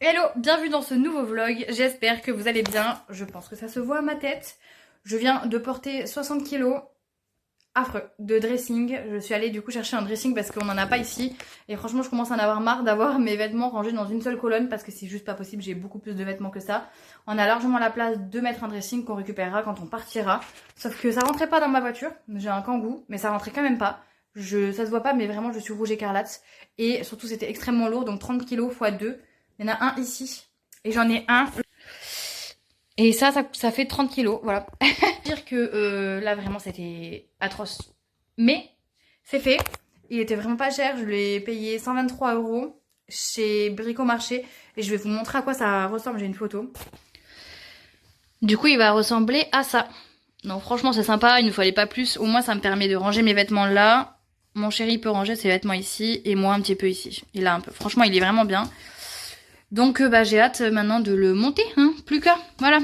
Hello, bienvenue dans ce nouveau vlog, j'espère que vous allez bien, je pense que ça se voit à ma tête. Je viens de porter 60 kilos, affreux, de dressing. Je suis allée du coup chercher un dressing parce qu'on en a pas ici. Et franchement je commence à en avoir marre d'avoir mes vêtements rangés dans une seule colonne parce que c'est juste pas possible, j'ai beaucoup plus de vêtements que ça. On a largement la place de mettre un dressing qu'on récupérera quand on partira. Sauf que ça rentrait pas dans ma voiture, j'ai un Kangoo, mais ça rentrait quand même pas. Ça se voit pas mais vraiment je suis rouge écarlate. Et surtout c'était extrêmement lourd, donc 30 kilos x 2. Il y en a un ici. Et j'en ai un. Et ça fait 30 kilos. Voilà. Dire que là, vraiment, c'était atroce. Mais c'est fait. Il était vraiment pas cher. Je l'ai payé 123 € chez Bricomarché. Et je vais vous montrer à quoi ça ressemble. J'ai une photo. Du coup, il va ressembler à ça. Donc franchement, c'est sympa. Il ne fallait pas plus. Au moins, ça me permet de ranger mes vêtements là. Mon chéri peut ranger ses vêtements ici. Et moi, un petit peu ici. Il a un peu. Franchement, il est vraiment bien. Donc j'ai hâte maintenant de le monter, hein, plus qu'à, voilà.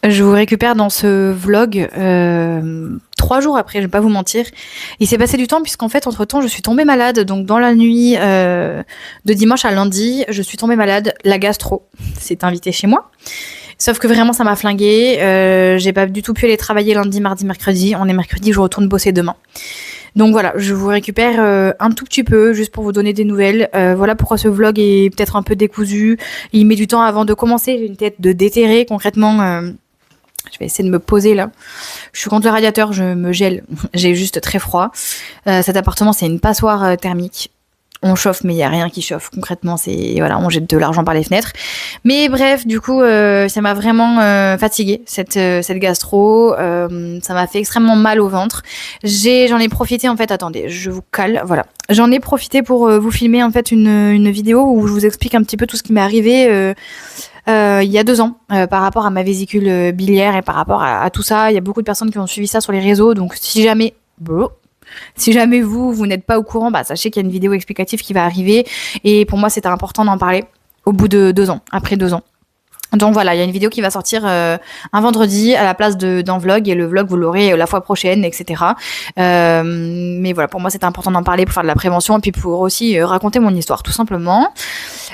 Je vous récupère dans ce vlog 3 jours après, je vais pas vous mentir. Il s'est passé du temps puisqu'en fait entre temps je suis tombée malade. Donc dans la nuit de dimanche à lundi, je suis tombée malade. La gastro s'est invitée chez moi. Sauf que vraiment ça m'a flinguée. J'ai pas du tout pu aller travailler lundi, mardi, mercredi. On est mercredi, je retourne bosser demain. Donc voilà, je vous récupère un tout petit peu juste pour vous donner des nouvelles. Voilà pourquoi ce vlog est peut-être un peu décousu. Il met du temps avant de commencer. J'ai une tête de déterré concrètement. Je vais essayer de me poser là. Je suis contre le radiateur, je me gèle. J'ai juste très froid. Cet appartement, c'est une passoire thermique. On chauffe, mais il n'y a rien qui chauffe. Concrètement, voilà, on jette de l'argent par les fenêtres. Mais bref, du coup, ça m'a vraiment fatiguée, cette gastro. Ça m'a fait extrêmement mal au ventre. J'en ai profité, en fait, attendez, je vous cale, voilà. J'en ai profité pour vous filmer, en fait, une vidéo où je vous explique un petit peu tout ce qui m'est arrivé il y a 2 ans par rapport à ma vésicule biliaire et par rapport à tout ça. Il y a beaucoup de personnes qui ont suivi ça sur les réseaux. Donc si jamais vous n'êtes pas au courant, sachez qu'il y a une vidéo explicative qui va arriver. Et pour moi, c'était important d'en parler au bout de 2 ans, après 2 ans. Donc voilà, il y a une vidéo qui va sortir un vendredi à la place d'un vlog, et le vlog vous l'aurez la fois prochaine, etc. Mais voilà, pour moi c'était important d'en parler pour faire de la prévention et puis pour aussi raconter mon histoire tout simplement.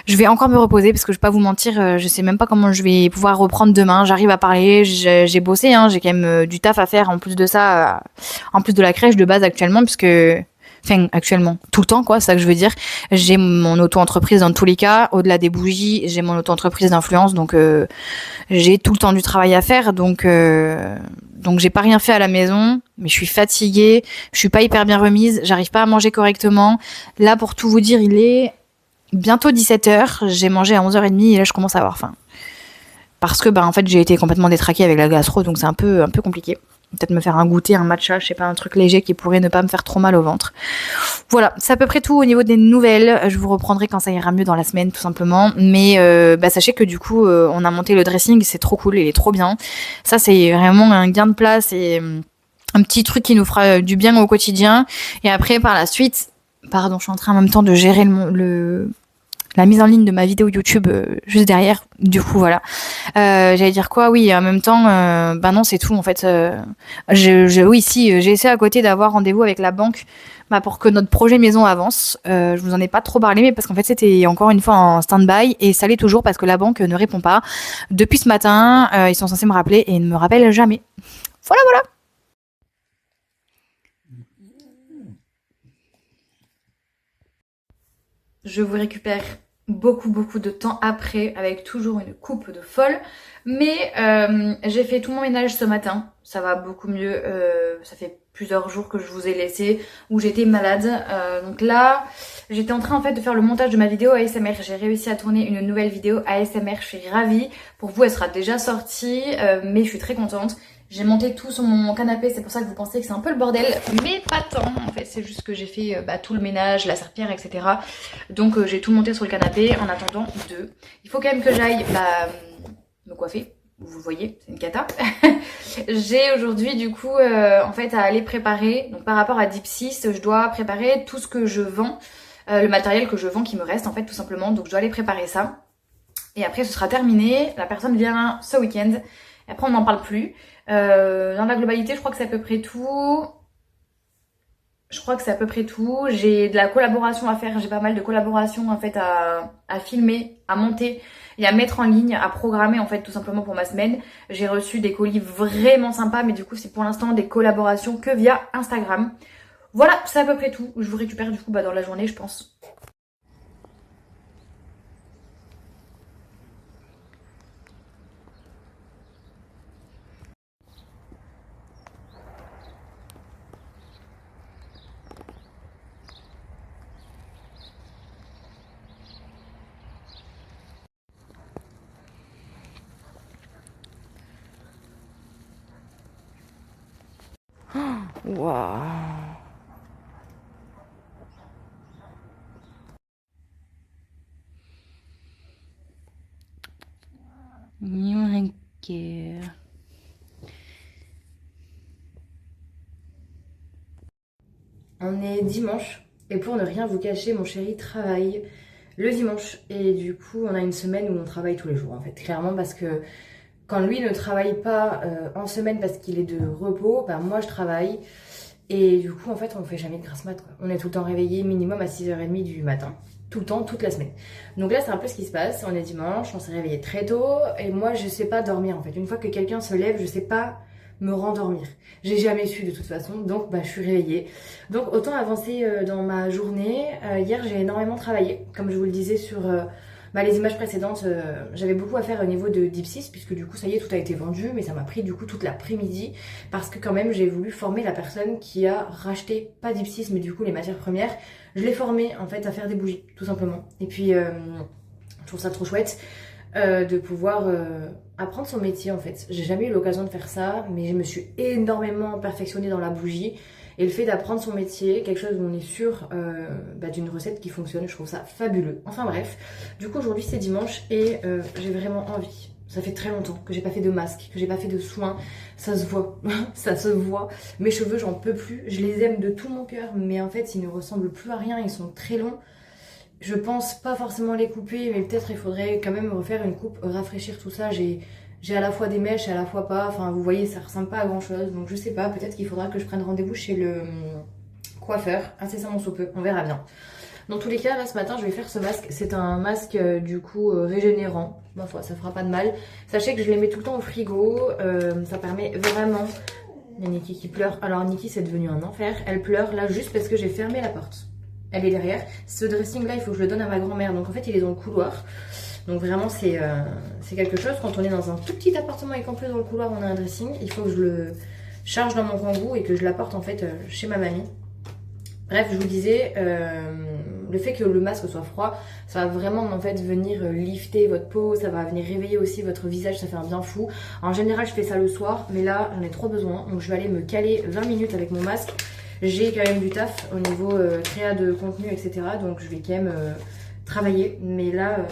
Je vais encore me reposer parce que je vais pas vous mentir, je sais même pas comment je vais pouvoir reprendre demain. J'arrive à parler, j'ai bossé, hein, j'ai quand même du taf à faire en plus de ça, en plus de la crèche de base actuellement, puisque... Enfin, actuellement, tout le temps, quoi, c'est ça que je veux dire. J'ai mon auto-entreprise dans tous les cas. Au-delà des bougies, j'ai mon auto-entreprise d'influence. Donc, j'ai tout le temps du travail à faire. Donc j'ai pas rien fait à la maison. Mais je suis fatiguée. Je suis pas hyper bien remise. J'arrive pas à manger correctement. Là, pour tout vous dire, il est bientôt 17h. J'ai mangé à 11h30 et là, je commence à avoir faim. Parce que, en fait, j'ai été complètement détraquée avec la gastro. Donc, c'est un peu compliqué. Peut-être me faire un goûter, un matcha, je sais pas, un truc léger qui pourrait ne pas me faire trop mal au ventre. Voilà, c'est à peu près tout au niveau des nouvelles. Je vous reprendrai quand ça ira mieux dans la semaine, tout simplement. Mais sachez que du coup, on a monté le dressing, c'est trop cool, il est trop bien. Ça, c'est vraiment un gain de place et un petit truc qui nous fera du bien au quotidien. Et après, par la suite, pardon, je suis en train en même temps de gérer la mise en ligne de ma vidéo YouTube juste derrière. Du coup, voilà. J'allais dire quoi? Oui, en même temps, non, c'est tout en fait. Oui, si, j'ai essayé à côté d'avoir rendez-vous avec la banque pour que notre projet maison avance. Je vous en ai pas trop parlé, mais parce qu'en fait, c'était encore une fois en stand-by et ça l'est toujours parce que la banque ne répond pas. Depuis ce matin, ils sont censés me rappeler et ils ne me rappellent jamais. Voilà, voilà. Je vous récupère beaucoup de temps après, avec toujours une coupe de folle. Mais j'ai fait tout mon ménage ce matin, ça va beaucoup mieux. Ça fait plusieurs jours que je vous ai laissé, où j'étais malade. Donc là, j'étais en train en fait de faire le montage de ma vidéo ASMR. J'ai réussi à tourner une nouvelle vidéo ASMR, je suis ravie. Pour vous, elle sera déjà sortie, mais je suis très contente. J'ai monté tout sur mon canapé, c'est pour ça que vous pensez que c'est un peu le bordel, mais pas tant en fait, c'est juste que j'ai fait tout le ménage, la serpillière, etc. Donc j'ai tout monté sur le canapé en attendant de... Il faut quand même que j'aille me coiffer, vous le voyez, c'est une cata. J'ai aujourd'hui du coup en fait à aller préparer, donc par rapport à Dipsys, je dois préparer tout ce que je vends, le matériel que je vends qui me reste en fait tout simplement, donc je dois aller préparer ça. Et après ce sera terminé, la personne vient ce week-end, et après on n'en parle plus. Dans la globalité, je crois que c'est à peu près tout. J'ai de la collaboration à faire, j'ai pas mal de collaborations en fait à filmer, à monter et à mettre en ligne, à programmer en fait tout simplement pour ma semaine. J'ai reçu des colis vraiment sympas, mais du coup c'est pour l'instant des collaborations que via Instagram. Voilà, c'est à peu près tout. Je vous récupère du coup dans la journée, je pense. Waouh. On est dimanche et pour ne rien vous cacher, mon chéri travaille le dimanche et du coup on a une semaine où on travaille tous les jours en fait, clairement parce que quand lui ne travaille pas en semaine parce qu'il est de repos, bah moi je travaille et du coup en fait on fait jamais de grasse mat quoi. On est tout le temps réveillé minimum à 6h30 du matin, tout le temps, toute la semaine. Donc là c'est un peu ce qui se passe, on est dimanche, on s'est réveillé très tôt et moi je sais pas dormir en fait. Une fois que quelqu'un se lève, je sais pas me rendormir. J'ai jamais su de toute façon, donc bah, je suis réveillée. Donc autant avancer dans ma journée. Hier j'ai énormément travaillé, comme je vous le disais sur les images précédentes. J'avais beaucoup à faire au niveau de Dipsys, puisque du coup ça y est, tout a été vendu, mais ça m'a pris du coup toute l'après-midi, parce que quand même j'ai voulu former la personne qui a racheté, pas Dipsys, mais du coup les matières premières. Je l'ai formée en fait à faire des bougies, tout simplement. Et puis je trouve ça trop chouette. De pouvoir apprendre son métier en fait. J'ai jamais eu l'occasion de faire ça, mais je me suis énormément perfectionnée dans la bougie. Et le fait d'apprendre son métier, quelque chose où on est sûr d'une recette qui fonctionne, je trouve ça fabuleux. Enfin bref, du coup aujourd'hui c'est dimanche et j'ai vraiment envie. Ça fait très longtemps que j'ai pas fait de masque, que j'ai pas fait de soins. Ça se voit, ça se voit. Mes cheveux, j'en peux plus. Je les aime de tout mon cœur, mais en fait, ils ne ressemblent plus à rien. Ils sont très longs. Je pense pas forcément les couper, mais peut-être il faudrait quand même refaire une coupe, rafraîchir tout ça. J'ai à la fois des mèches et à la fois pas. Enfin, vous voyez, ça ressemble pas à grand chose. Donc je sais pas, peut-être qu'il faudra que je prenne rendez-vous chez le coiffeur, incessamment sous peu. On verra bien. Dans tous les cas, là ce matin, je vais faire ce masque. C'est un masque du coup régénérant. Ma foi, ça fera pas de mal. Sachez que je les mets tout le temps au frigo. Ça permet vraiment. Il y a Niki qui pleure. Alors Niki, c'est devenu un enfer. Elle pleure là juste parce que j'ai fermé la porte. Elle est derrière. Ce dressing là, il faut que je le donne à ma grand-mère. Donc en fait, il est dans le couloir. Donc vraiment, c'est quelque chose. Quand on est dans un tout petit appartement et qu'en plus dans le couloir, on a un dressing, il faut que je le charge dans mon kangou et que je l'apporte en fait chez ma mamie. Bref, je vous disais, le fait que le masque soit froid, ça va vraiment en fait venir lifter votre peau, ça va venir réveiller aussi votre visage, ça fait un bien fou. En général, je fais ça le soir, mais là, j'en ai trop besoin. Donc je vais aller me caler 20 minutes avec mon masque. J'ai quand même du taf au niveau créa de contenu, etc. Donc je vais quand même travailler. Mais là,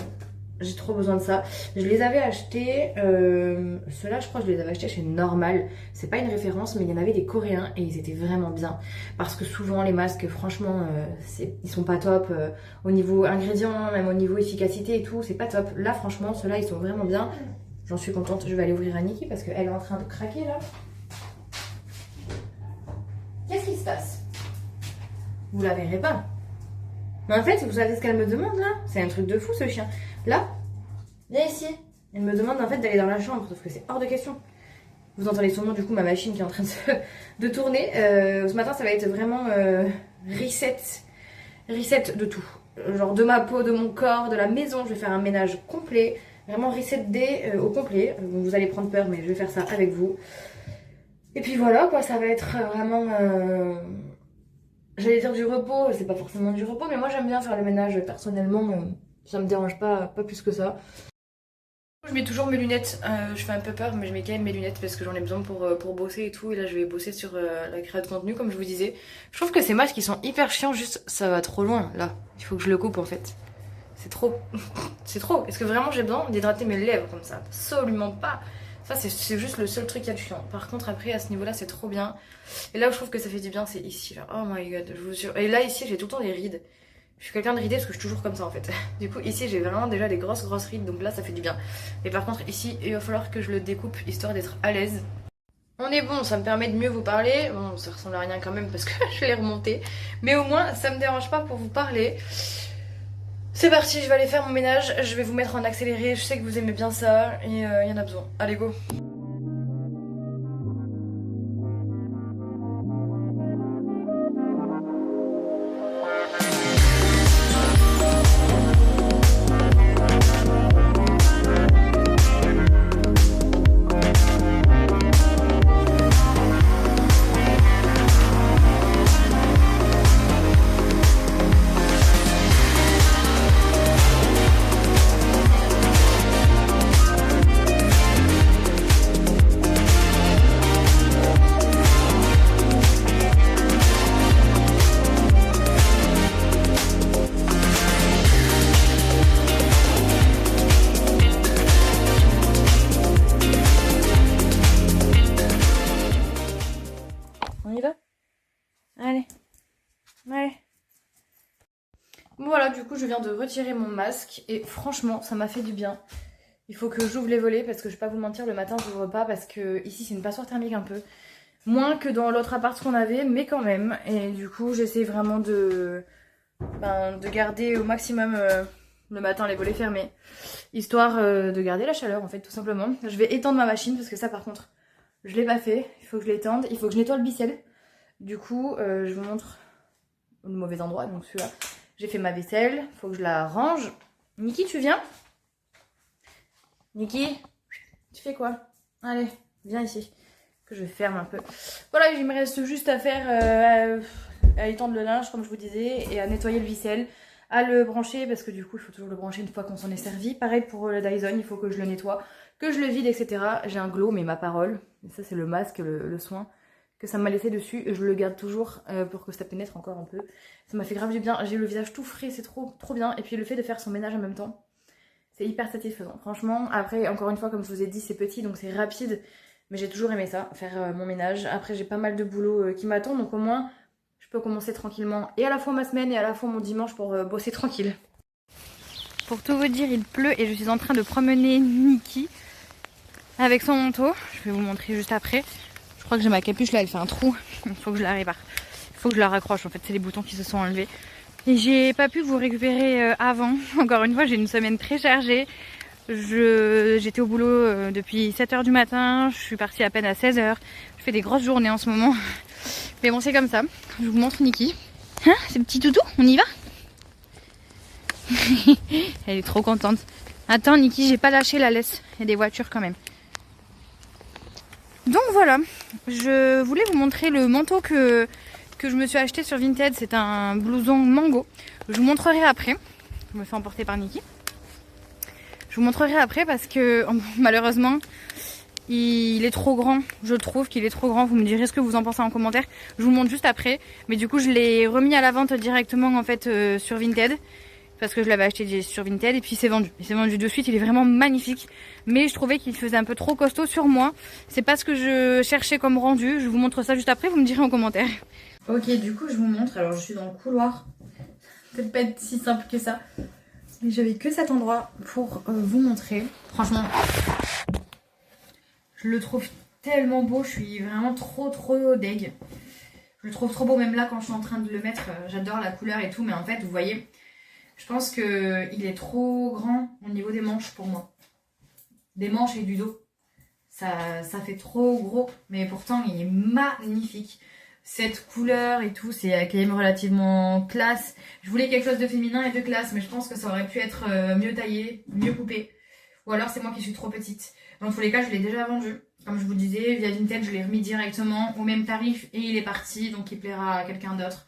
j'ai trop besoin de ça. Je les avais achetés, ceux-là je crois que je les avais achetés chez Normal. C'est pas une référence, mais il y en avait des coréens et ils étaient vraiment bien. Parce que souvent les masques, franchement, ils sont pas top. Au niveau ingrédients, même au niveau efficacité et tout, c'est pas top. Là franchement, ceux-là ils sont vraiment bien. J'en suis contente. Je vais aller ouvrir à Niki parce qu'elle est en train de craquer là. Qu'est-ce qui se passe? Vous la verrez pas. Mais en fait, vous savez ce qu'elle me demande là? C'est un truc de fou ce chien. Là, viens ici. Elle me demande en fait d'aller dans la chambre, sauf que c'est hors de question. Vous entendez sûrement du coup ma machine qui est en train de tourner. Ce matin, ça va être vraiment reset de tout. genre de ma peau, de mon corps, de la maison. Je vais faire un ménage complet, vraiment reset day au complet. Vous allez prendre peur, mais je vais faire ça avec vous. Et puis voilà quoi, ça va être vraiment... J'allais dire du repos, c'est pas forcément du repos, mais moi j'aime bien faire le ménage personnellement, ça me dérange pas plus que ça. Je mets toujours mes lunettes, je fais un peu peur, mais je mets quand même mes lunettes parce que j'en ai besoin pour bosser et tout. Et là je vais bosser sur la création de contenu comme je vous disais. Je trouve que ces masques ils sont hyper chiants, juste ça va trop loin là. Il faut que je le coupe en fait. C'est trop. C'est trop. Est-ce que vraiment j'ai besoin d'hydrater mes lèvres comme ça? Absolument pas. Ça c'est juste le seul truc qui est chiant. Par contre après à ce niveau là c'est trop bien. Et là où je trouve que ça fait du bien c'est ici là. Oh my god je vous jure. Et là ici j'ai tout le temps des rides. Je suis quelqu'un de ridé parce que je suis toujours comme ça en fait. Du coup ici j'ai vraiment déjà des grosses rides donc là ça fait du bien. Et par contre ici il va falloir que je le découpe histoire d'être à l'aise. On est bon, ça me permet de mieux vous parler. Bon ça ressemble à rien quand même parce que je l'ai remonté. Mais au moins ça me dérange pas pour vous parler. C'est parti, je vais aller faire mon ménage, je vais vous mettre en accéléré, je sais que vous aimez bien ça et il y en a besoin. Allez go. On y va? Allez. Allez. Bon voilà, du coup je viens de retirer mon masque et franchement ça m'a fait du bien. Il faut que j'ouvre les volets parce que je vais pas vous mentir, le matin j'ouvre pas parce que ici c'est une passoire thermique un peu. Moins que dans l'autre appart qu'on avait, mais quand même. Et du coup j'essaie vraiment de garder au maximum le matin les volets fermés. Histoire de garder la chaleur en fait tout simplement. Je vais étendre ma machine parce que ça par contre je l'ai pas fait. Il faut que je l'étende, il faut que je nettoie le bicelle. Du coup je vous montre le mauvais endroit, donc celui-là. J'ai fait ma vaisselle, faut que je la range. Niki, tu viens? Niki, tu fais quoi? Allez, viens ici, que je ferme un peu. Voilà, il me reste juste à faire, à étendre le linge, comme je vous disais, et à nettoyer le ficelle, à le brancher, parce que du coup, il faut toujours le brancher une fois qu'on s'en est servi. Pareil pour le Dyson, il faut que je le nettoie, que je le vide, etc. J'ai un glow, mais ma parole, et ça c'est le masque, le soin que ça m'a laissé dessus, je le garde toujours pour que ça pénètre encore un peu. Ça m'a fait grave du bien, j'ai le visage tout frais, c'est trop bien. Et puis le fait de faire son ménage en même temps, c'est hyper satisfaisant. Franchement, après, encore une fois, comme je vous ai dit, c'est petit, donc c'est rapide. Mais j'ai toujours aimé ça, faire mon ménage. Après, j'ai pas mal de boulot qui m'attend, donc au moins, je peux commencer tranquillement. Et à la fois ma semaine et à la fois mon dimanche pour bosser tranquille. Pour tout vous dire, il pleut et je suis en train de promener Niki avec son manteau. Je vais vous montrer juste après. Je crois que j'ai ma capuche là, elle fait un trou. Il faut que je la répare. Il faut que je la raccroche. En fait, c'est les boutons qui se sont enlevés. Et j'ai pas pu vous récupérer avant. Encore une fois, j'ai une semaine très chargée. J'étais au boulot depuis 7h du matin. Je suis partie à peine à 16h. Je fais des grosses journées en ce moment. Mais bon, c'est comme ça. Je vous montre Niki. Hein, c'est petit toutou, on y va? Elle est trop contente. Attends Niki, j'ai pas lâché la laisse. Il y a des voitures quand même. Donc voilà, je voulais vous montrer le manteau que je me suis acheté sur Vinted. C'est un blouson mango. Je vous montrerai après. Je me fais emporter par Niki. Je vous montrerai après parce que malheureusement, il est trop grand. Je trouve qu'il est trop grand. Vous me direz ce que vous en pensez en commentaire. Je vous montre juste après. Mais du coup, je l'ai remis à la vente directement en fait sur Vinted. Parce que je l'avais acheté sur Vinted et puis c'est vendu. Il s'est vendu de suite, il est vraiment magnifique. Mais je trouvais qu'il faisait un peu trop costaud sur moi. C'est pas ce que je cherchais comme rendu. Je vous montre ça juste après, vous me direz en commentaire. Ok, du coup je vous montre. Alors je suis dans le couloir. Peut-être pas être si simple que ça. Mais j'avais que cet endroit pour vous montrer. Franchement, je le trouve tellement beau. Je suis vraiment trop deg. Je le trouve trop beau même là quand je suis en train de le mettre. J'adore la couleur et tout. Mais en fait, vous voyez... Je pense qu'il est trop grand au niveau des manches pour moi. Des manches et du dos. Ça fait trop gros. Mais pourtant, il est magnifique. cette couleur et tout, c'est quand même relativement classe. Je voulais quelque chose de féminin et de classe, mais je pense que ça aurait pu être mieux taillé, mieux coupé. Ou alors c'est moi qui suis trop petite. Dans tous les cas, je l'ai déjà vendu. Comme je vous disais, via Vinted, je l'ai remis directement au même tarif et il est parti, donc il plaira à quelqu'un d'autre.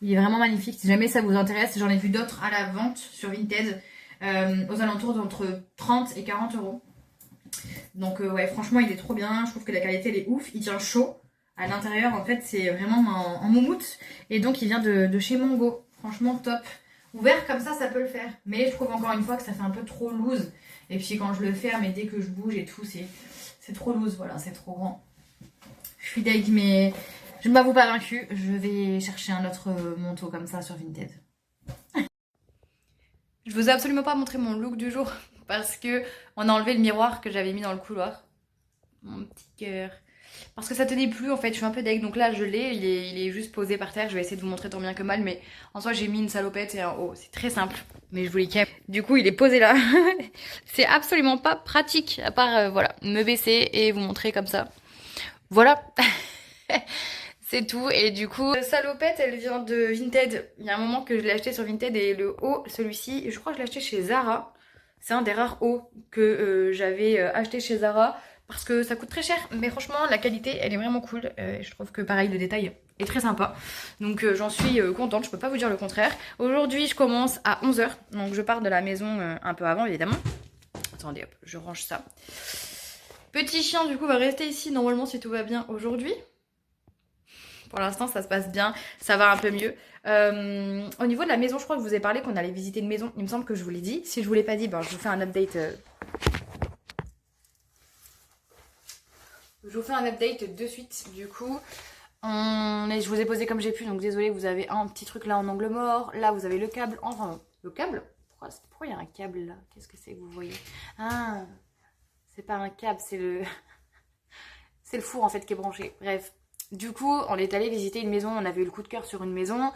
Il est vraiment magnifique. Si jamais ça vous intéresse, j'en ai vu d'autres à la vente sur Vinted aux alentours d'entre 30 et 40 euros. Donc ouais, franchement, il est trop bien. Je trouve que la qualité, elle est ouf. Il tient chaud. À l'intérieur, en fait, c'est vraiment en moumoute. Et donc, il vient de chez Mongo. Franchement, top. Ouvert comme ça peut le faire. Mais je trouve encore une fois que ça fait un peu trop loose. Et puis quand je le ferme et dès que je bouge et tout, c'est trop loose. Voilà, c'est trop grand. Je suis deg, mais je ne m'avoue pas vaincue. Je vais chercher un autre manteau comme ça sur Vinted. Je vous ai absolument pas montré mon look du jour parce que on a enlevé le miroir que j'avais mis dans le couloir. Mon petit cœur. Parce que ça tenait plus en fait, je suis un peu deg. Donc là je l'ai, il est juste posé par terre. Je vais essayer de vous montrer tant bien que mal, mais en soi j'ai mis une salopette et un haut. C'est très simple, mais je vous l'ai quand même. Du coup il est posé là. C'est absolument pas pratique, à part voilà, me baisser et vous montrer comme ça. Voilà. C'est tout. Et du coup, la salopette, elle vient de Vinted. Il y a un moment que je l'ai acheté sur Vinted et le haut, celui-ci, je crois que je l'ai acheté chez Zara. C'est un des rares hauts que j'avais acheté chez Zara parce que ça coûte très cher. Mais franchement, la qualité, elle est vraiment cool. Je trouve que pareil, le détail est très sympa. Donc j'en suis contente, je peux pas vous dire le contraire. Aujourd'hui, je commence à 11 h. Donc je pars de la maison un peu avant, évidemment. Attendez, hop, je range ça. Petit chien, du coup, va rester ici normalement si tout va bien aujourd'hui. Pour l'instant, ça se passe bien, ça va un peu mieux. Au niveau de la maison, je crois que je vous ai parlé qu'on allait visiter une maison. Il me semble que je vous l'ai dit. Si je vous l'ai pas dit, ben, je vous fais un update. Je vous fais un update de suite. Du coup, je vous ai posé comme j'ai pu. Donc désolé, vous avez un petit truc là en angle mort. Là, vous avez le câble. Enfin, le câble. Pourquoi il y a un câble là? Qu'est-ce que c'est que vous voyez? Ah, c'est pas un câble, c'est le... c'est le four en fait qui est branché. Bref. Du coup, on est allé visiter une maison, on avait eu le coup de cœur sur une maison.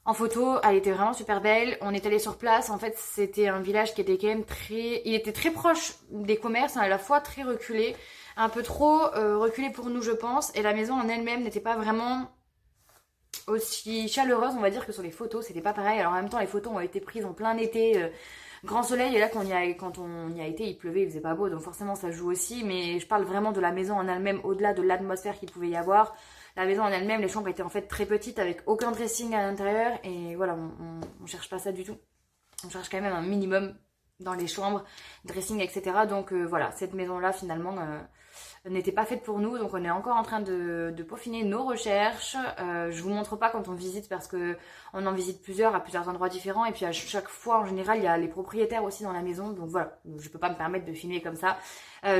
En photo, elle était vraiment super belle. On est allé sur place, en fait, c'était un village qui était quand même très... Il était très proche des commerces, à la fois très reculé. Un peu trop reculé pour nous, je pense. Et la maison en elle-même n'était pas vraiment aussi chaleureuse, on va dire, que sur les photos. C'était pas pareil. Alors en même temps, les photos ont été prises en plein été... grand soleil, et là quand on y a été, il pleuvait, il faisait pas beau, donc forcément ça joue aussi, mais je parle vraiment de la maison en elle-même, au-delà de l'atmosphère qu'il pouvait y avoir. La maison en elle-même, les chambres étaient en fait très petites, avec aucun dressing à l'intérieur, et voilà, on cherche pas ça du tout. On cherche quand même un minimum dans les chambres, dressing, etc. Donc voilà, cette maison-là finalement n'était pas faite pour nous, donc on est encore en train de peaufiner nos recherches. Je vous montre pas quand on visite parce que on en visite plusieurs à plusieurs endroits différents, et puis à chaque fois en général il y a les propriétaires aussi dans la maison, donc voilà, je peux pas me permettre de filmer comme ça,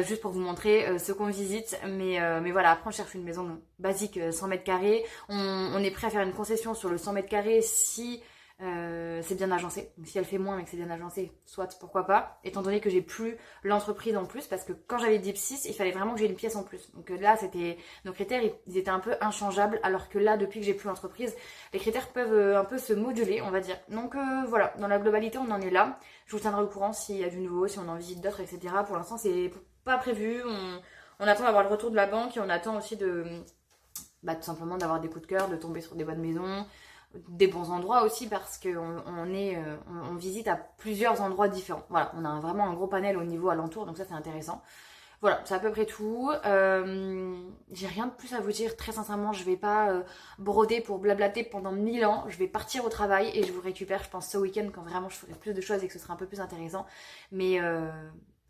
juste pour vous montrer ce qu'on visite, mais voilà, après on cherche une maison basique 100 mètres carrés, on est prêt à faire une concession sur le 100 mètres carrés si c'est bien agencé. Donc si elle fait moins mais que c'est bien agencé, soit, pourquoi pas, étant donné que j'ai plus l'entreprise en plus, parce que quand j'avais Deep 6, il fallait vraiment que j'ai une pièce en plus. Donc là, c'était nos critères, ils étaient un peu inchangeables, alors que là, depuis que j'ai plus l'entreprise, les critères peuvent un peu se moduler, on va dire. Donc voilà, dans la globalité, on en est là. Je vous tiendrai au courant s'il y a du nouveau, si on en visite d'autres, etc. Pour l'instant, c'est pas prévu. On attend d'avoir le retour de la banque, et on attend aussi de tout simplement d'avoir des coups de cœur, de tomber sur des bonnes maisons, des bons endroits aussi, parce on visite à plusieurs endroits différents. Voilà, on a vraiment un gros panel au niveau alentour, donc ça c'est intéressant. Voilà, c'est à peu près tout. J'ai rien de plus à vous dire, très sincèrement. Je vais pas broder pour blablater pendant 1000 ans. Je vais partir au travail et je vous récupère, je pense, ce week-end, quand vraiment je ferai plus de choses et que ce sera un peu plus intéressant. Mais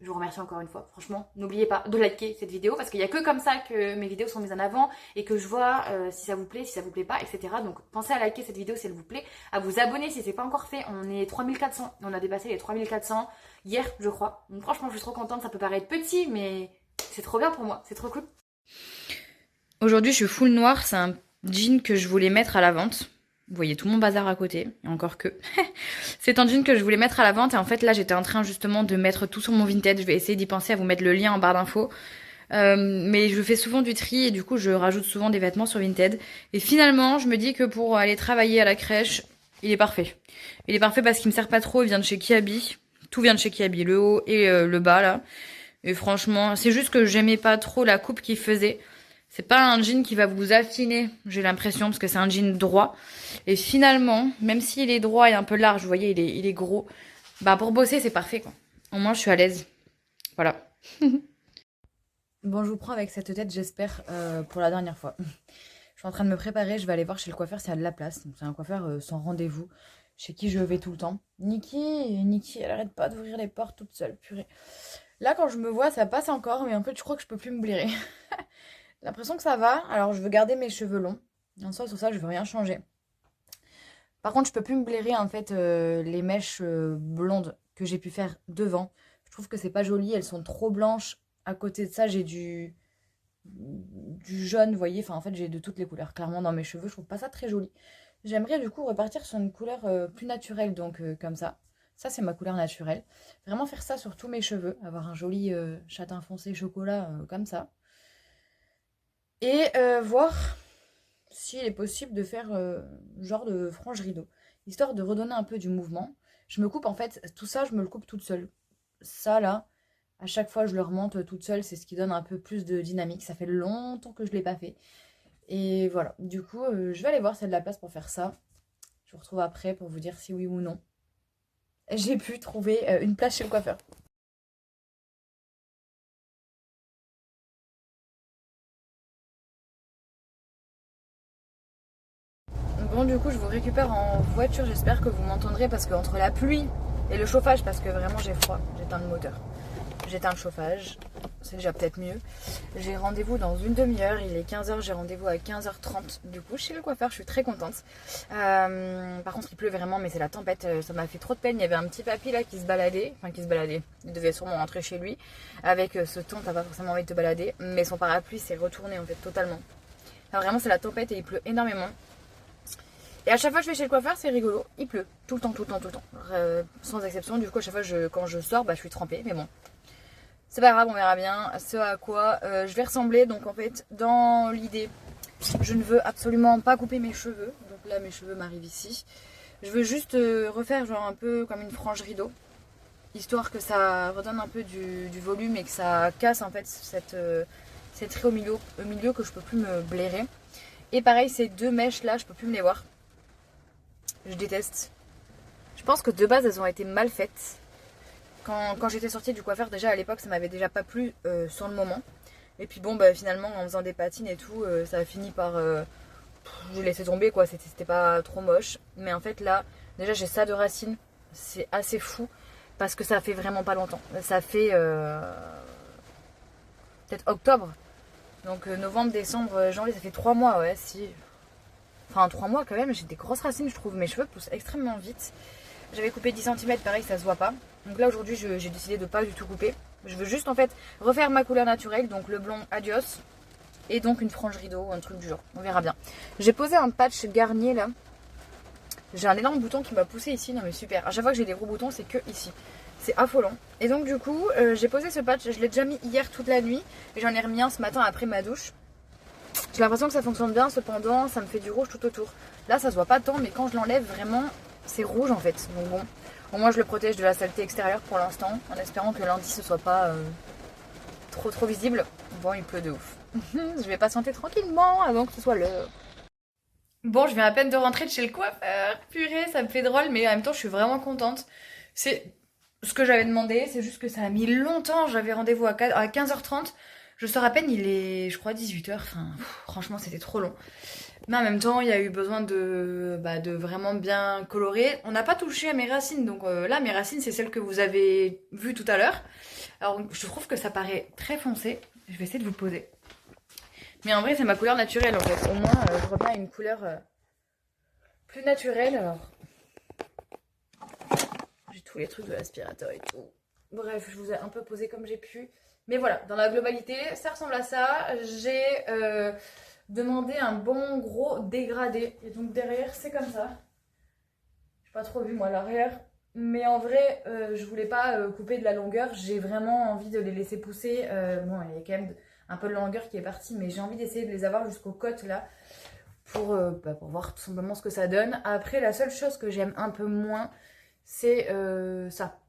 je vous remercie encore une fois. Franchement, n'oubliez pas de liker cette vidéo, parce qu'il n'y a que comme ça que mes vidéos sont mises en avant et que je vois si ça vous plaît, si ça vous plaît pas, etc. Donc pensez à liker cette vidéo si elle vous plaît, à vous abonner si c'est pas encore fait. On est 3400, on a dépassé les 3400 hier, je crois. Donc franchement, je suis trop contente. Ça peut paraître petit, mais c'est trop bien pour moi, c'est trop cool. Aujourd'hui, je suis full noir. C'est un jean que je voulais mettre à la vente. Vous voyez tout mon bazar à côté, et encore que. C'est un jean que je voulais mettre à la vente, et en fait là j'étais en train justement de mettre tout sur mon Vinted. Je vais essayer d'y penser, à vous mettre le lien en barre d'infos. Mais je fais souvent du tri et du coup je rajoute souvent des vêtements sur Vinted. Et finalement je me dis que pour aller travailler à la crèche, il est parfait. Il est parfait parce qu'il me sert pas trop, il vient de chez Kiabi. Tout vient de chez Kiabi, le haut et le bas là. Et franchement, c'est juste que j'aimais pas trop la coupe qu'il faisait. C'est pas un jean qui va vous affiner, j'ai l'impression, parce que c'est un jean droit. Et finalement, même s'il est droit et un peu large, vous voyez, il est gros, bah pour bosser, c'est parfait, quoi. Au moins, je suis à l'aise. Voilà. Bon, je vous prends avec cette tête, j'espère, pour la dernière fois. Je suis en train de me préparer, je vais aller voir chez le coiffeur s'il y a de la place. Donc, c'est un coiffeur sans rendez-vous, chez qui je vais tout le temps. Niki, elle arrête pas d'ouvrir les portes toute seule, purée. Là, quand je me vois, ça passe encore, mais en fait, je crois que je peux plus me blairer. J'ai l'impression que ça va, alors je veux garder mes cheveux longs. En soi, sur ça, je veux rien changer. Par contre, je peux plus me blairer, en fait, les mèches blondes que j'ai pu faire devant. Je trouve que c'est pas joli, elles sont trop blanches. À côté de ça, j'ai du jaune, vous voyez. Enfin, en fait, j'ai de toutes les couleurs, clairement, dans mes cheveux. Je trouve pas ça très joli. J'aimerais, du coup, repartir sur une couleur plus naturelle, donc comme ça. Ça, c'est ma couleur naturelle. Vraiment faire ça sur tous mes cheveux. Avoir un joli châtain foncé chocolat, comme ça. Et voir s'il est possible de faire genre de frange rideau, histoire de redonner un peu du mouvement. Je me coupe en fait, tout ça, je me le coupe toute seule. Ça là, à chaque fois je le remonte toute seule, c'est ce qui donne un peu plus de dynamique. Ça fait longtemps que je ne l'ai pas fait. Et voilà, du coup, je vais aller voir s'il y a de la place pour faire ça. Je vous retrouve après pour vous dire si oui ou non j'ai pu trouver une place chez le coiffeur. Bon, du coup, je vous récupère en voiture. J'espère que vous m'entendrez parce qu'entre la pluie et le chauffage, parce que vraiment j'ai froid, j'éteins le moteur. J'éteins le chauffage, c'est déjà peut-être mieux. J'ai rendez-vous dans une demi-heure, il est 15h, j'ai rendez-vous à 15h30 du coup chez le coiffeur, je suis très contente. Par contre il pleut vraiment, mais c'est la tempête, ça m'a fait trop de peine. Il y avait un petit papy là qui se baladait, il devait sûrement rentrer chez lui. Avec ce temps, t'as pas forcément envie de te balader, mais son parapluie s'est retourné en fait totalement. Alors vraiment c'est la tempête et il pleut énormément. Et à chaque fois que je vais chez le coiffeur, c'est rigolo, il pleut tout le temps, tout le temps, tout le temps. Sans exception, du coup à chaque fois quand je sors, bah, je suis trempée, mais bon. C'est pas grave, on verra bien ce à quoi je vais ressembler. Donc en fait, dans l'idée, je ne veux absolument pas couper mes cheveux. Donc là, mes cheveux m'arrivent ici. Je veux juste refaire genre un peu comme une frange rideau. Histoire que ça redonne un peu du volume et que ça casse en fait cette trait au milieu que je peux plus me blairer. Et pareil, ces deux mèches là, je peux plus me les voir. Je déteste. Je pense que de base, elles ont été mal faites. Quand j'étais sortie du coiffeur, déjà à l'époque, ça m'avait déjà pas plu sur le moment. Et puis bon, bah, finalement, en faisant des patines et tout, ça a fini par... j'ai laissé tomber, quoi. C'était pas trop moche. Mais en fait, là, déjà, j'ai ça de racines. C'est assez fou. Parce que ça fait vraiment pas longtemps. Ça fait peut-être octobre. Donc novembre, décembre, janvier, ça fait 3 mois, ouais, si. Enfin, 3 mois quand même. J'ai des grosses racines, je trouve. Mes cheveux poussent extrêmement vite. J'avais coupé 10 cm, pareil, ça se voit pas. Donc là, aujourd'hui, j'ai décidé de pas du tout couper. Je veux juste, en fait, refaire ma couleur naturelle. Donc le blond, adios. Et donc une frange rideau, un truc du genre. On verra bien. J'ai posé un patch Garnier, là. J'ai un énorme bouton qui m'a poussé ici. Non, mais super. À chaque fois que j'ai des gros boutons, c'est que ici. C'est affolant. Et donc, du coup, j'ai posé ce patch. Je l'ai déjà mis hier toute la nuit. Et j'en ai remis un ce matin après ma douche. J'ai l'impression que ça fonctionne bien. Cependant, ça me fait du rouge tout autour. Là, ça se voit pas tant. Mais quand je l'enlève, vraiment... c'est rouge en fait, donc bon, au moins je le protège de la saleté extérieure pour l'instant, en espérant que lundi ce soit pas trop visible. Bon, il pleut de ouf. Je vais patienter tranquillement avant que ce soit l'heure. Bon, je viens à peine de rentrer de chez le coiffeur. Purée, ça me fait drôle, mais en même temps, je suis vraiment contente. C'est ce que j'avais demandé, c'est juste que ça a mis longtemps. J'avais rendez-vous à 15h30. Je sors à peine, il est, je crois, 18h. Enfin, franchement, c'était trop long. Mais en même temps, il y a eu besoin de vraiment bien colorer. On n'a pas touché à mes racines, donc là, mes racines, c'est celles que vous avez vues tout à l'heure. Alors, je trouve que ça paraît très foncé. Je vais essayer de vous le poser. Mais en vrai, c'est ma couleur naturelle, en fait. Au moins, je reviens à une couleur plus naturelle. Alors, j'ai tous les trucs de l'aspirateur et tout. Bref, je vous ai un peu posé comme j'ai pu. Mais voilà, dans la globalité, ça ressemble à ça. J'ai demandé un bon gros dégradé. Et donc derrière, c'est comme ça. J'ai pas trop vu moi l'arrière. Mais en vrai, je voulais pas couper de la longueur. J'ai vraiment envie de les laisser pousser. Bon, il y a quand même un peu de longueur qui est partie. Mais j'ai envie d'essayer de les avoir jusqu'aux côtes là. Pour voir tout simplement ce que ça donne. Après, la seule chose que j'aime un peu moins, c'est ça.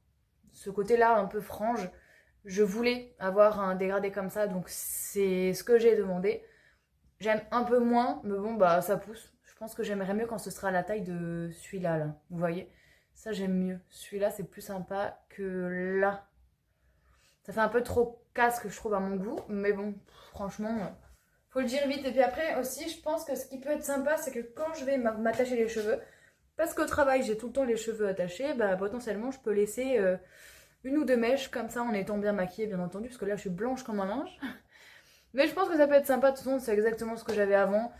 Ce côté-là, un peu frange. Je voulais avoir un dégradé comme ça, donc c'est ce que j'ai demandé. J'aime un peu moins, mais bon, bah ça pousse. Je pense que j'aimerais mieux quand ce sera à la taille de celui-là, là. Vous voyez? Ça, j'aime mieux. Celui-là, c'est plus sympa que là. Ça fait un peu trop casque, je trouve, à mon goût. Mais bon, franchement, faut le dire vite. Et puis après, aussi, je pense que ce qui peut être sympa, c'est que quand je vais m'attacher les cheveux, parce qu'au travail, j'ai tout le temps les cheveux attachés, bah potentiellement, je peux laisser une ou deux mèches comme ça en étant bien maquillée, bien entendu, parce que là, je suis blanche comme un linge. Mais je pense que ça peut être sympa. De toute façon, c'est exactement ce que j'avais avant.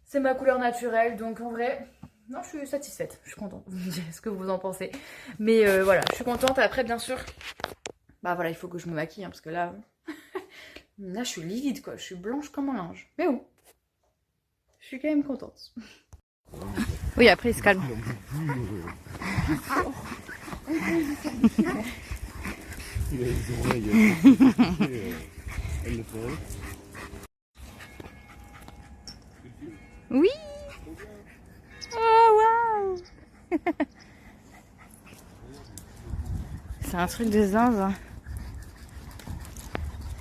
C'est ma couleur naturelle, donc en vrai, non, je suis satisfaite. Je suis contente. Vous me direz ce que vous en pensez. Mais voilà, je suis contente. Après, bien sûr, bah voilà, il faut que je me maquille, hein, parce que là, là, je suis livide, quoi. Je suis blanche comme un linge. Mais bon, je suis quand même contente. Oui, après, il se calme. Oui. Oh, waouh. C'est un truc de zinzin.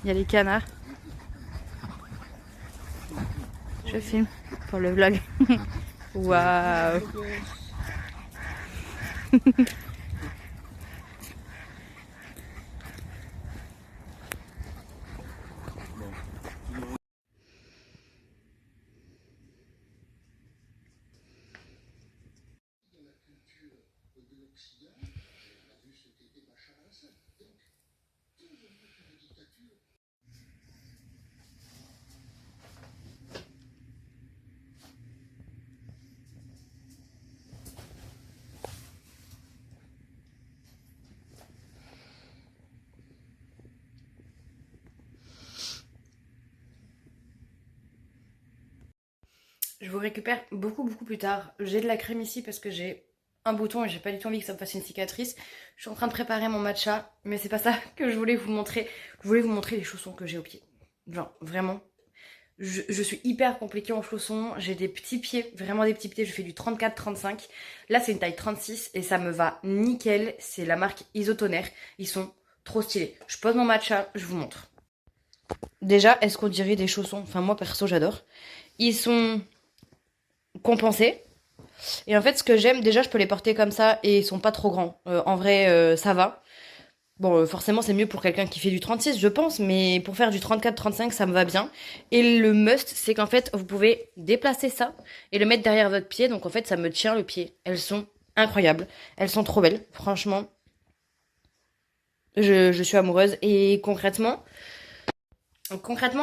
Il y a les canards. Je filme pour le vlog. Waouh. Je vous récupère beaucoup plus tard. J'ai de la crème ici parce que j'ai un bouton et j'ai pas du tout envie que ça me fasse une cicatrice. Je suis en train de préparer mon matcha, mais c'est pas ça que je voulais vous montrer. Je voulais vous montrer les chaussons que j'ai au pied. Genre, vraiment. Je suis hyper compliquée en chaussons. J'ai des petits pieds, vraiment des petits pieds. Je fais du 34-35. Là, c'est une taille 36 et ça me va nickel. C'est la marque Isotoner. Ils sont trop stylés. Je pose mon matcha, je vous montre. Déjà, est-ce qu'on dirait des chaussons? Enfin, moi, perso, j'adore. Ils sont compensés. Et en fait, ce que j'aime, déjà, je peux les porter comme ça et ils sont pas trop grands. En vrai, ça va. Bon, forcément, c'est mieux pour quelqu'un qui fait du 36, je pense, mais pour faire du 34-35, ça me va bien. Et le must, c'est qu'en fait, vous pouvez déplacer ça et le mettre derrière votre pied. Donc, en fait, ça me tient le pied. Elles sont incroyables. Elles sont trop belles. Franchement, je suis amoureuse. Et concrètement,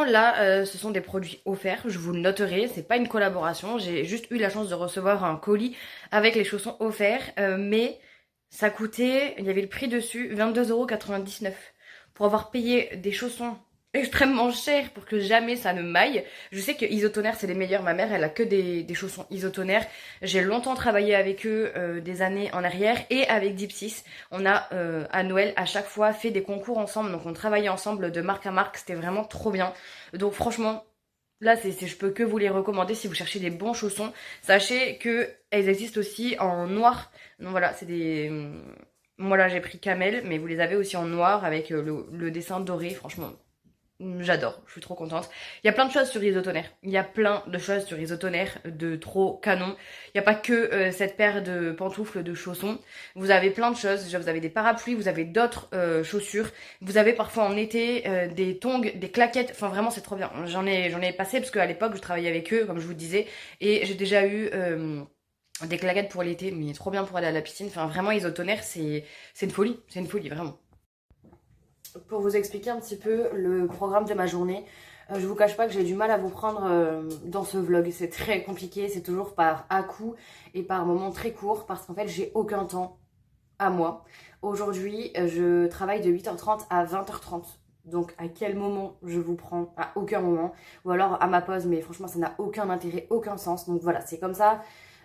là, ce sont des produits offerts, je vous le noterai, c'est pas une collaboration, j'ai juste eu la chance de recevoir un colis avec les chaussons offerts, mais ça coûtait, il y avait le prix dessus, 22,99 € pour avoir payé des chaussons extrêmement chers pour que jamais ça ne maille. Je sais que Isotoner c'est les meilleurs, ma mère elle a que des chaussons Isotoner. J'ai longtemps travaillé avec eux des années en arrière et avec Dipsys. On a à Noël à chaque fois fait des concours ensemble, donc on travaillait ensemble de marque à marque, c'était vraiment trop bien. Donc franchement, là je peux que vous les recommander si vous cherchez des bons chaussons. Sachez que elles existent aussi en noir. Donc voilà, c'est des... Moi là j'ai pris Camel, mais vous les avez aussi en noir avec le dessin doré, franchement. J'adore, je suis trop contente. Il y a plein de choses sur Isotoner. Il y a plein de choses sur Isotoner de trop canon. Il n'y a pas que cette paire de pantoufles, de chaussons. Vous avez plein de choses. Déjà, vous avez des parapluies, vous avez d'autres chaussures. Vous avez parfois en été des tongs, des claquettes. Enfin, vraiment, c'est trop bien. J'en ai passé parce qu'à l'époque, je travaillais avec eux, comme je vous disais. Et j'ai déjà eu... des claquettes pour l'été, mais trop bien pour aller à la piscine. Enfin, vraiment, Isotoner, c'est une folie. C'est une folie, vraiment. Pour vous expliquer un petit peu le programme de ma journée, je vous cache pas que j'ai du mal à vous prendre dans ce vlog. C'est très compliqué, c'est toujours par à-coups et par moments très courts parce qu'en fait j'ai aucun temps à moi. Aujourd'hui, je travaille de 8h30 à 20h30. Donc à quel moment je vous prends? À aucun moment. Ou alors à ma pause, mais franchement ça n'a aucun intérêt, aucun sens. Donc voilà, c'est comme ça.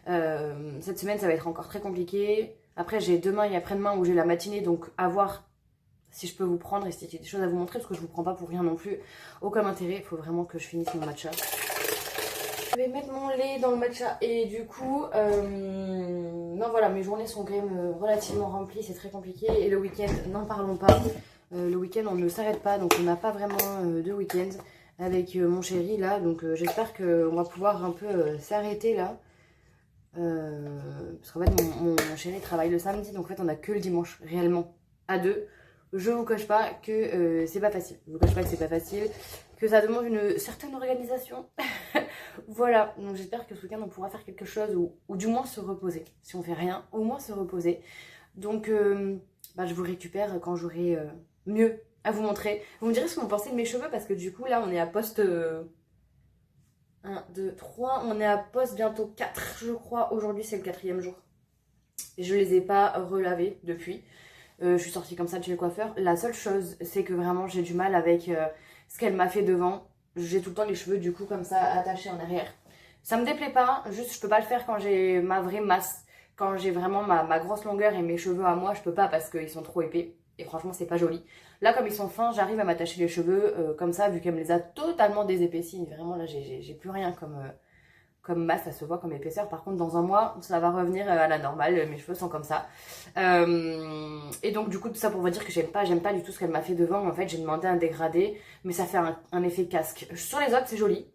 Cette semaine ça va être encore très compliqué. Après j'ai demain et après-demain où j'ai la matinée, donc à voir si je peux vous prendre et si j'ai des choses à vous montrer, parce que je vous prends pas pour rien non plus. Aucun intérêt, il faut vraiment que je finisse mon matcha. Je vais mettre mon lait dans le matcha et du coup, non voilà, mes journées sont quand même relativement remplies, c'est très compliqué. Et le week-end, n'en parlons pas. Le week-end, on ne s'arrête pas, donc on n'a pas vraiment de week-end. avec mon chéri là, donc j'espère qu'on va pouvoir un peu s'arrêter là. Parce qu'en fait mon chéri travaille le samedi, donc en fait on a que le dimanche réellement à deux. Je vous cache pas que c'est pas facile. Je vous cache pas que c'est pas facile, que ça demande une certaine organisation. Voilà, donc j'espère que ce week-end on pourra faire quelque chose ou du moins se reposer. Si on fait rien, au moins se reposer. Donc bah, je vous récupère quand j'aurai mieux à vous montrer. Vous me direz ce que vous pensez de mes cheveux parce que du coup là on est à poste 1, 2, 3, on est à poste bientôt 4 je crois. Aujourd'hui c'est le 4e jour. Et je les ai pas relavés depuis. Je suis sortie comme ça de chez le coiffeur. La seule chose c'est que vraiment j'ai du mal avec ce qu'elle m'a fait devant. J'ai tout le temps les cheveux du coup comme ça attachés en arrière. Ça me déplaît pas, juste je peux pas le faire quand j'ai ma vraie masse. Quand j'ai vraiment ma grosse longueur et mes cheveux à moi, je peux pas parce qu'ils sont trop épais. Et franchement, c'est pas joli. Là, comme ils sont fins, j'arrive à m'attacher les cheveux comme ça, vu qu'elle me les a totalement désépaissis. Vraiment, là, j'ai plus rien comme masse, ça se voit comme épaisseur. Par contre, dans un mois, ça va revenir à la normale. Mes cheveux sont comme ça. Et donc, du coup, tout ça pour vous dire que j'aime pas du tout ce qu'elle m'a fait devant. En fait, j'ai demandé un dégradé, mais ça fait un effet casque. Sur les autres, c'est joli.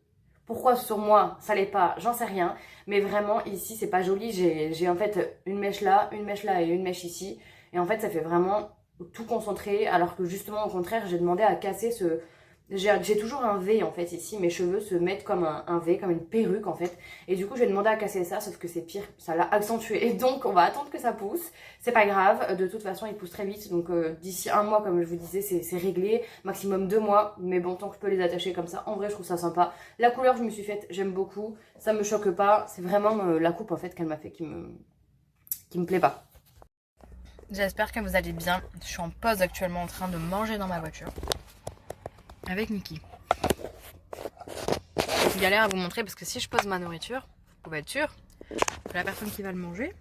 Pourquoi sur moi ça l'est pas, j'en sais rien. Mais vraiment ici c'est pas joli. J'ai en fait une mèche là et une mèche ici. Et en fait ça fait vraiment tout concentré. Alors que justement au contraire j'ai demandé à casser ce... J'ai toujours un V en fait ici. Mes cheveux se mettent comme un V, comme une perruque en fait. Et du coup j'ai demandé à casser ça, sauf que c'est pire. Ça l'a accentué. Et donc on va attendre que ça pousse. C'est pas grave. De toute façon il pousse très vite. Donc d'ici un mois comme je vous disais c'est réglé. Maximum 2 mois. Mais bon tant que je peux les attacher comme ça. En vrai je trouve ça sympa. La couleur je me suis faite, j'aime beaucoup, ça me choque pas, c'est vraiment la coupe en fait qu'elle m'a fait qui me plaît pas. J'espère que vous allez bien. Je suis en pause actuellement en train de manger dans ma voiture. Avec Niki. Je galère à vous montrer parce que si je pose ma nourriture, vous pouvez être sûr que la personne qui va le manger,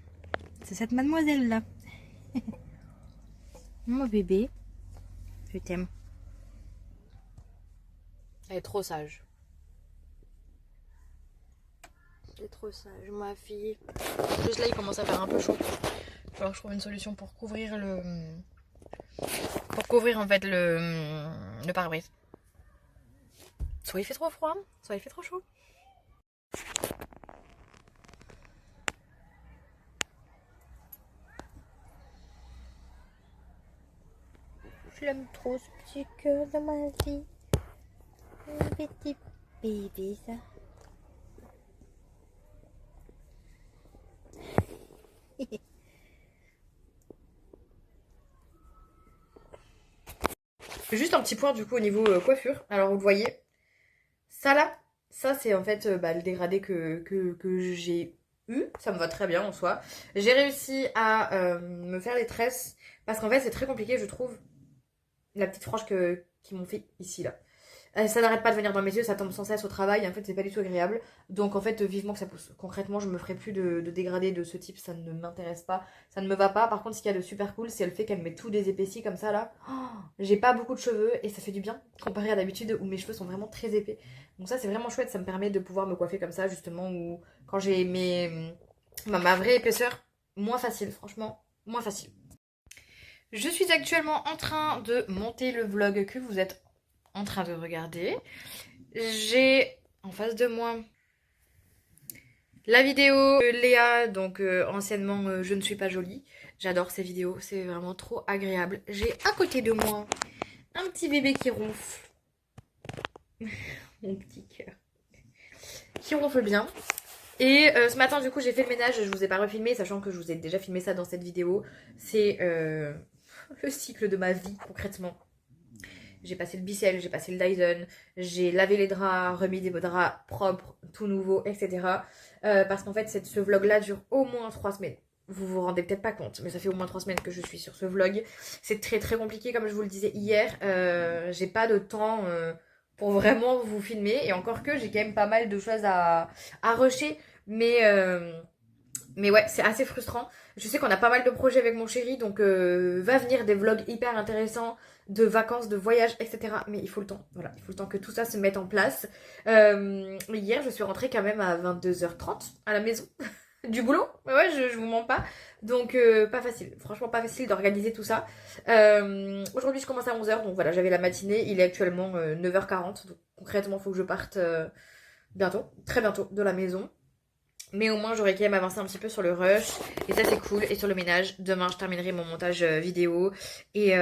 c'est cette mademoiselle là. Mon bébé, je t'aime. Elle est trop sage. Elle est trop sage, ma fille. En plus là, il commence à faire un peu chaud. Alors je trouve une solution pour couvrir le... Pour couvrir en fait le pare-brise. Soit il fait trop froid, soit il fait trop chaud. Je l'aime trop ce petit cœur de ma vie. Un petit bébé ça. Juste un petit point du coup au niveau coiffure. Alors vous le voyez, ça là, ça c'est en fait le dégradé que j'ai eu. Ça me va très bien en soi. J'ai réussi à me faire les tresses parce qu'en fait c'est très compliqué je trouve. La petite frange qu'ils m'ont fait ici là. Ça n'arrête pas de venir dans mes yeux, ça tombe sans cesse au travail, en fait c'est pas du tout agréable. Donc en fait vivement que ça pousse. Concrètement je me ferai plus de dégradé de ce type, ça ne m'intéresse pas, ça ne me va pas. Par contre ce qu'il y a de super cool c'est le fait qu'elle met tout désépaissi comme ça là. Oh, j'ai pas beaucoup de cheveux et ça fait du bien comparé à d'habitude où mes cheveux sont vraiment très épais. Donc ça c'est vraiment chouette, ça me permet de pouvoir me coiffer comme ça justement ou quand j'ai ma vraie épaisseur, moins facile franchement, moins facile. Je suis actuellement en train de monter le vlog que vous êtes en train de regarder. J'ai en face de moi la vidéo de Léa, donc anciennement Je ne suis pas jolie. J'adore ces vidéos, c'est vraiment trop agréable. J'ai à côté de moi un petit bébé qui ronfle. Mon petit cœur. Qui ronfle bien. Et ce matin du coup j'ai fait le ménage, je vous ai pas refilmé, sachant que je vous ai déjà filmé ça dans cette vidéo. C'est le cycle de ma vie concrètement. J'ai passé le Bicel, j'ai passé le Dyson, j'ai lavé les draps, remis des draps propres, tout nouveau, etc. Parce qu'en fait, ce vlog-là dure au moins 3 semaines. Vous vous rendez peut-être pas compte, mais ça fait au moins 3 semaines que je suis sur ce vlog. C'est très très compliqué, comme je vous le disais hier. J'ai pas de temps pour vraiment vous filmer. Et encore que j'ai quand même pas mal de choses à rusher. Mais ouais, c'est assez frustrant. Je sais qu'on a pas mal de projets avec mon chéri, donc va venir des vlogs hyper intéressants de vacances, de voyages, etc. Mais il faut le temps, voilà, il faut le temps que tout ça se mette en place. Hier, je suis rentrée quand même à 22h30 à la maison. du boulot. Ouais, je vous mens pas. Donc pas facile, franchement pas facile d'organiser tout ça. Aujourd'hui je commence à 11h, donc voilà, j'avais la matinée, il est actuellement 9h40, donc concrètement il faut que je parte bientôt, très bientôt de la maison. Mais au moins j'aurais quand même avancé un petit peu sur le rush. Et ça c'est cool. Et sur le ménage, demain je terminerai mon montage vidéo. Et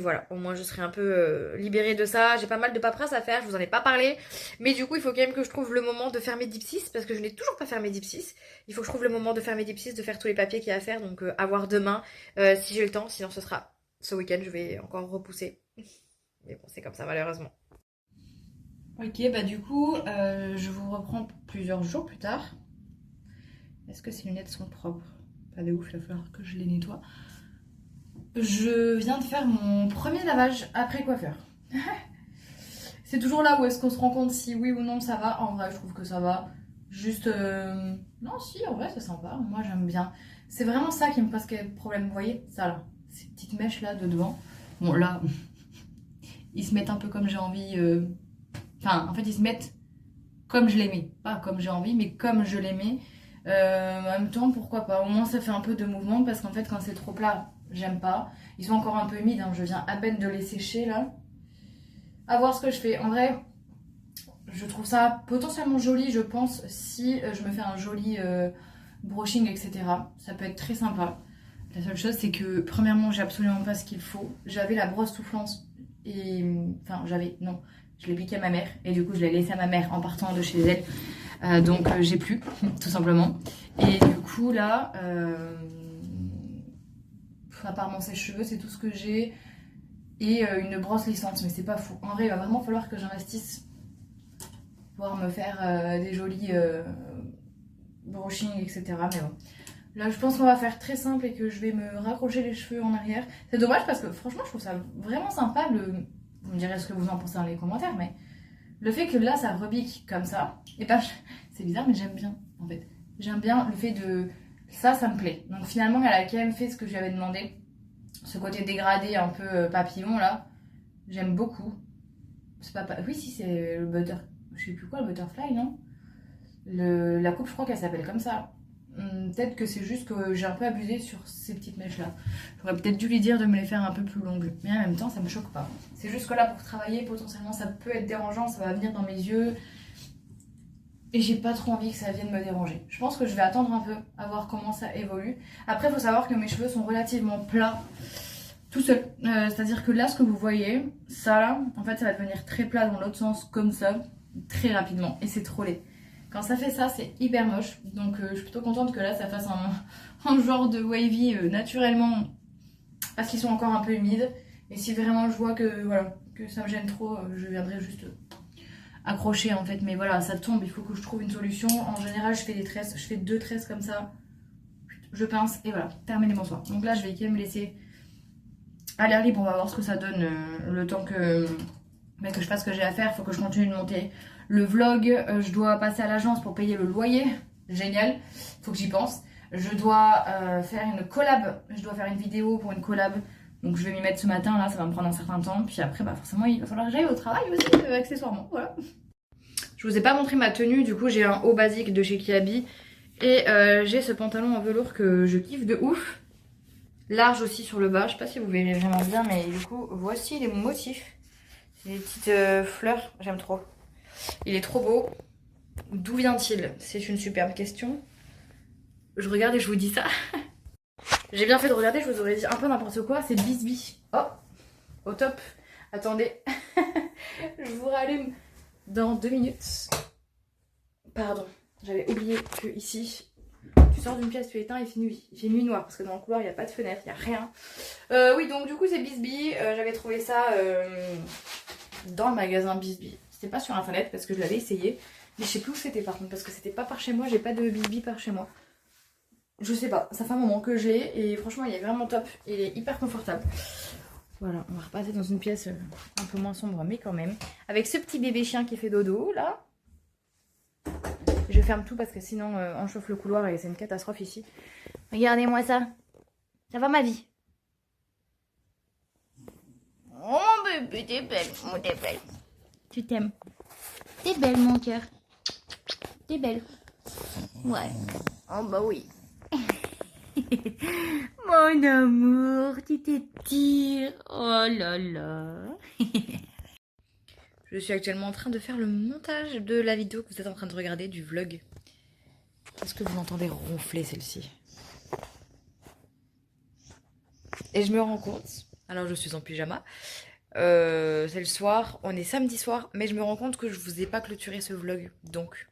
voilà, au moins je serai un peu libérée de ça. J'ai pas mal de paperasse à faire, je vous en ai pas parlé. Mais du coup il faut quand même que je trouve le moment de faire mes dipsys. Parce que je n'ai toujours pas fait mes dipsys. Il faut que je trouve le moment de faire mes dipsys, de faire tous les papiers qu'il y a à faire. Donc à voir demain si j'ai le temps. Sinon ce sera ce week-end, je vais encore repousser. Mais bon c'est comme ça malheureusement. Ok, bah du coup je vous reprends plusieurs jours plus tard. Est-ce que ces lunettes sont propres? Pas de ouf, il va falloir que je les nettoie. Je viens de faire mon premier lavage après coiffeur. C'est toujours là où est-ce qu'on se rend compte si oui ou non ça va. En vrai, je trouve que ça va. Juste... Non, si, en vrai, c'est sympa. Moi, j'aime bien. C'est vraiment ça qui me pose quel problème. Vous voyez? Ça, là. Ces petites mèches, là, de devant. Bon, là, ils se mettent un peu comme j'ai envie. Enfin, en fait, ils se mettent comme je les mets. Pas comme j'ai envie, mais comme je les mets. En même temps, pourquoi pas. Au moins, ça fait un peu de mouvement parce qu'en fait, quand c'est trop plat, j'aime pas. Ils sont encore un peu humides. Hein. Je viens à peine de les sécher, là. À voir ce que je fais. En vrai, je trouve ça potentiellement joli, je pense, si je me fais un joli brushing, etc. Ça peut être très sympa. La seule chose, c'est que, premièrement, j'ai absolument pas ce qu'il faut. J'avais la brosse soufflance et... Enfin, non. Je l'ai piqué à ma mère et du coup, je l'ai laissée à ma mère en partant de chez elle. Donc j'ai plus, tout simplement. Et du coup là, à part mon sèche-cheveux, c'est tout ce que j'ai. Et une brosse lissante, mais c'est pas fou. En vrai, il va vraiment falloir que j'investisse pour pouvoir me faire des jolis brushing, etc. Mais bon, là je pense qu'on va faire très simple et que je vais me raccrocher les cheveux en arrière. C'est dommage parce que franchement, je trouve ça vraiment sympa. Vous me direz ce que vous en pensez dans les commentaires, mais... Le fait que là, ça rebique comme ça, et ben, c'est bizarre, mais j'aime bien, en fait. J'aime bien le fait de... Ça me plaît. Donc finalement, elle a quand même fait ce que je lui avais demandé. Ce côté dégradé, un peu papillon, là. J'aime beaucoup. C'est pas... Oui, si, c'est le butter... Je sais plus quoi, le butterfly, non? La coupe, je crois qu'elle s'appelle comme ça. Peut-être que c'est juste que j'ai un peu abusé sur ces petites mèches-là. J'aurais peut-être dû lui dire de me les faire un peu plus longues. Mais en même temps, ça me choque pas. C'est juste que là, pour travailler, potentiellement, ça peut être dérangeant. Ça va venir dans mes yeux. Et j'ai pas trop envie que ça vienne me déranger. Je pense que je vais attendre un peu, à voir comment ça évolue. Après, il faut savoir que mes cheveux sont relativement plats, tout seul. C'est-à-dire que là, ce que vous voyez, ça là, en fait, ça va devenir très plat dans l'autre sens, comme ça, très rapidement. Et c'est trop laid. Quand ça fait ça, c'est hyper moche. Donc je suis plutôt contente que là, ça fasse un genre de wavy naturellement. Parce qu'ils sont encore un peu humides. Et si vraiment je vois que, voilà, que ça me gêne trop, je viendrai juste accrocher en fait. Mais voilà, ça tombe, il faut que je trouve une solution. En général, je fais des tresses. Je fais 2 tresses comme ça. Je pince et voilà, terminé mon soin. Donc là, je vais quand même me laisser à l'air libre. On va voir ce que ça donne le temps que je fasse ce que j'ai à faire. Il faut que je continue de monter le vlog, je dois passer à l'agence pour payer le loyer. Génial, faut que j'y pense. Je dois faire une collab. Je dois faire une vidéo pour une collab. Donc je vais m'y mettre ce matin, là, ça va me prendre un certain temps. Puis après, bah forcément, il va falloir que j'aille au travail aussi, accessoirement. Voilà. Je vous ai pas montré ma tenue, du coup j'ai un haut basique de chez Kiabi. Et j'ai ce pantalon en velours que je kiffe de ouf. Large aussi sur le bas, je sais pas si vous verrez vraiment bien, mais du coup, voici les motifs. C'est des petites fleurs, j'aime trop. Il est trop beau. D'où vient-il? C'est une superbe question. Je regarde et je vous dis ça. J'ai bien fait de regarder, je vous aurais dit un peu n'importe quoi. C'est Bisbee. Oh, au top. Attendez. Je vous rallume dans 2 minutes. Pardon, j'avais oublié que ici, tu sors d'une pièce, tu éteins, il fait nuit. Il fait nuit noire parce que dans le couloir, il n'y a pas de fenêtre, il n'y a rien. Oui, donc du coup, c'est Bisbee. J'avais trouvé ça dans le magasin Bisbee. C'était pas sur internet parce que je l'avais essayé. Mais je sais plus où c'était par contre parce que c'était pas par chez moi. J'ai pas de Bisbee par chez moi. Je sais pas. Ça fait un moment que je l'ai et franchement il est vraiment top. Il est hyper confortable. Voilà, on va repasser dans une pièce un peu moins sombre mais quand même. Avec ce petit bébé chien qui fait dodo là. Je ferme tout parce que sinon on chauffe le couloir et c'est une catastrophe ici. Regardez-moi ça. Ça va ma vie? Oh mon bébé, t'es belle. Oh, t'es belle. Tu t'aimes. T'es belle mon cœur. T'es belle. Ouais. Oh bah oui. Mon amour, tu t'étires. Oh là là. Je suis actuellement en train de faire le montage de la vidéo que vous êtes en train de regarder, du vlog. Est-ce que vous l'entendez ronfler celle-ci? Et je me rends compte, alors je suis en pyjama, c'est le soir, on est samedi soir, mais je me rends compte que je vous ai pas clôturé ce vlog. Donc,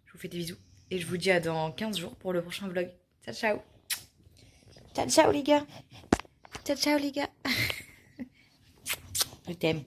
je vous fais des bisous. Et je vous dis à dans 15 jours pour le prochain vlog. Ciao, ciao. Ciao, ciao les gars. Ciao, ciao les gars. Je t'aime.